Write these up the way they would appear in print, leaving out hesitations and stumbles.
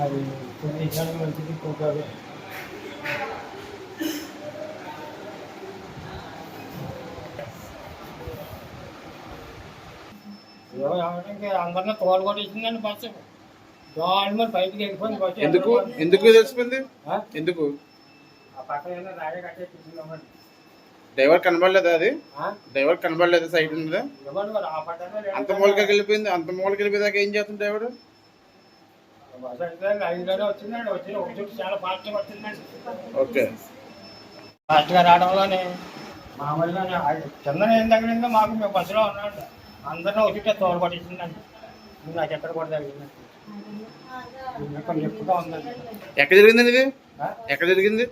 అది కొన్ని విషయాలు మంచిది ఇంకొకరు అందరినీ తోలు కూడా ఇచ్చిందండి బస్సు గవర్నమెంట్ బయటికి వెళ్ళిపోయింది బస్సు. ఎందుకు ఎందుకు తెలిసిపోయింది? ఎందుకు ఆ పక్కన రాగే కట్టేసి డ్రైవర్ కనబడలేదా? అది డ్రైవర్ కనబడలేదు, సైడ్ ఉన్నదా? అంత మూలకి వెళ్ళిపోయింది. అంత మూలకి వెళ్ళిపోయేదాకా ఏం చేస్తుంది డ్రైవర్? ఓకే, ఫాస్ట్గా రావడంలోనే మామూలుగా కింద ఏం తగిలిందో మాకు మేము బస్సులో ఉన్నాడు అందరినీ వచ్చి తోలు పట్టించిందండి. నాకు ఎక్కడ కూడా తగిలిందండి. ఎక్కువగా ఉందండి. ఎక్కడ జరిగిందండి ఇది? ఎక్కడ జరిగింది?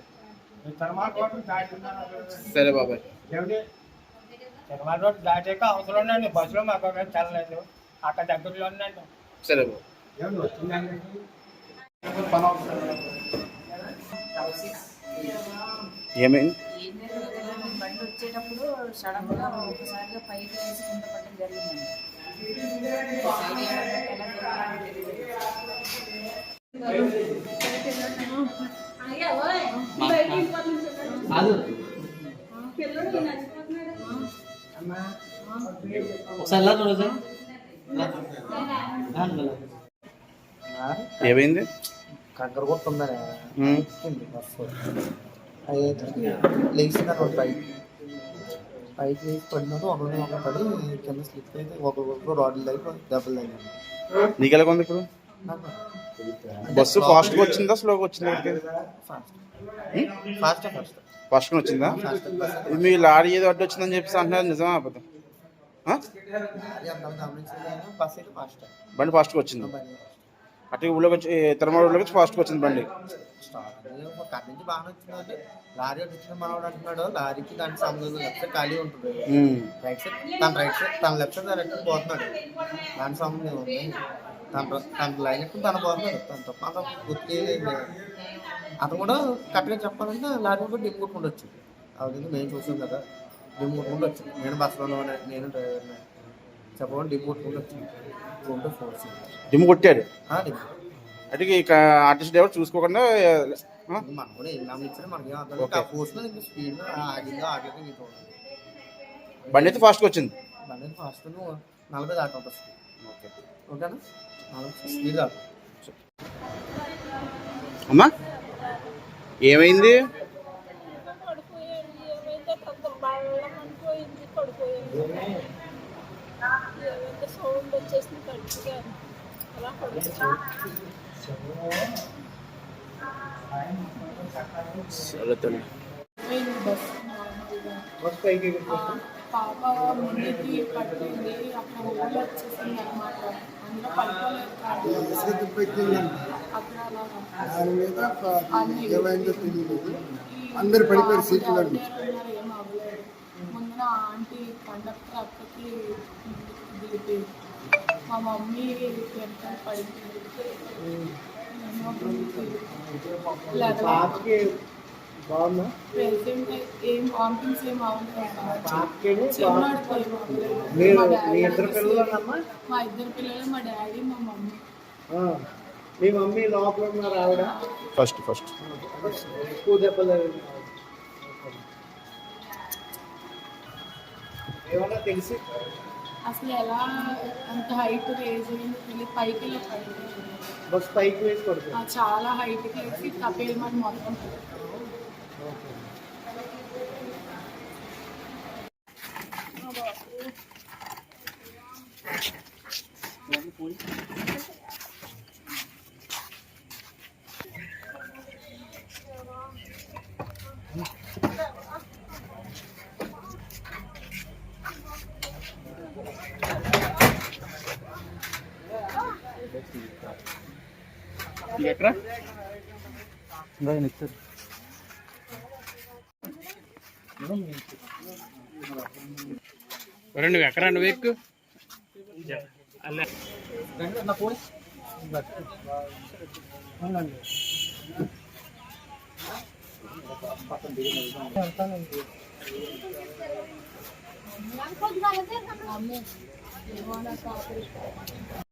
సరే బాబాయ్. తిరుమల రోడ్ దాటాక అవసరం ఉందండి. బస్సులో మాకు తెల్లలేదు, అక్కడ దగ్గరలో ఉందండి. సరే బాబు. ఏమైంది? బండి వచ్చేటప్పుడు సడన్ గా ఒకసారిగా పైకి వేసి కింద పడడం జరిగిందండి. ఏమైంది? కంకర కొట్టుందని బస్సు అయితే లేచిందన్నమాట. పైకి లేచి పడినారు. ఒకరిని పడి కింద స్లిప్ అయితే ఒకరు రాడ్లు దగ్గర దెబ్బలు తగ్గింది. నీకు ఎలా ఉంది ఇప్పుడు? బస్సు ఫాస్ట్గా వచ్చిందా స్లోగా వచ్చిందా? ఫాస్ట్గా వచ్చిందా? మీ లారీ ఏదో అడ్డు వచ్చిందని చెప్పేసి అంటున్నారు, నిజమా అబద్ధం? బండి ఫాస్ట్గా వచ్చింది. అటు ఊళ్ళోకి వచ్చి తిరుమల ఊళ్ళోకి వచ్చి ఫాస్ట్గా వచ్చింది బండి. కట్ నుంచి బాగానే వచ్చిందండి. లారీ వచ్చిన మనవాడు అంటున్నాడు లారీకి దానికి సంబంధం లెఫ్ట్ సైడ్ ఖాళీ ఉంటుంది. రైట్ సైడ్ తన లెఫ్ట్ సైడ్ డైరెక్ట్ పోతున్నాడు. దానికి సంబంధం ఉంది. తన లైన్ ఎక్కువ తన పోతున్నాడు. తన తప్ప అంత గుర్తు అతను కూడా కరెక్ట్గా చెప్పాలంటే లారీ కూడా డిమ్ కొట్టుకుంటూ వచ్చింది. అవుతుంది, మేము చూసాం కదా, డిమ్ కొట్టుకుంటూ వచ్చింది. నేను బస్సులో నేను డ్రైవర్ని చెప్పకుండా డిమ్ కొట్టుకుంటూ వచ్చింది. ఫోర్స్ డిమ్ కొట్టాడు. డిమ్ అంటే ఆర్టిస్ట్ డ్రైవర్ చూసుకోకుండా మనం కూడా ఏం గమనించారు మనకి ఫోర్స్ స్పీడ్ ఆగిందో ఆగలేదో. బండి అయితే ఫాస్ట్గా వచ్చింది. బండి అయితే ఫాస్ట్ 40 దాకా ఉంటుంది. ఓకేనా? 40 స్పీడ్ దాకా. అమ్మా ఏమైంది? పాప ముందుకి పట్టింది, అక్కడ ఊళ్ళో వచ్చేసింది అనమాట. అందులో పడుకోలేదు. అందరు పడిపోయారు సీట్లో. ఏం అవ్వలేదు. ముందున ఆంటీ కండక్టర్ అక్కకి దిగిపోయింది. మా మమ్మీ వెనకాల పడింది. ప్రెసెంట్ ఏం వామిటింగ్స్ ఏం అవ్వలేదు. మా ఇద్దరు పిల్లలు, మా డాడీ, మా మమ్మీ. మీ మమ్మీ లోపల ఉన్నారు? ఆవిడ ఫస్ట్ ఎక్కువ దెబ్బలు ఏమన్నా తెలిసి అసలు ఎలా అంత హైట్ వేసి పైకి వెళ్ళి పడింది. బస్ పైకి వేసి పడుతుంది. చాలా హైట్కి వేసి కపేల్ మరి మొత్తం ఎక్కడ నువ్వు ఎక్కడ నువ్వు ఎక్కు ఏమో నాకు ఆపరేషన్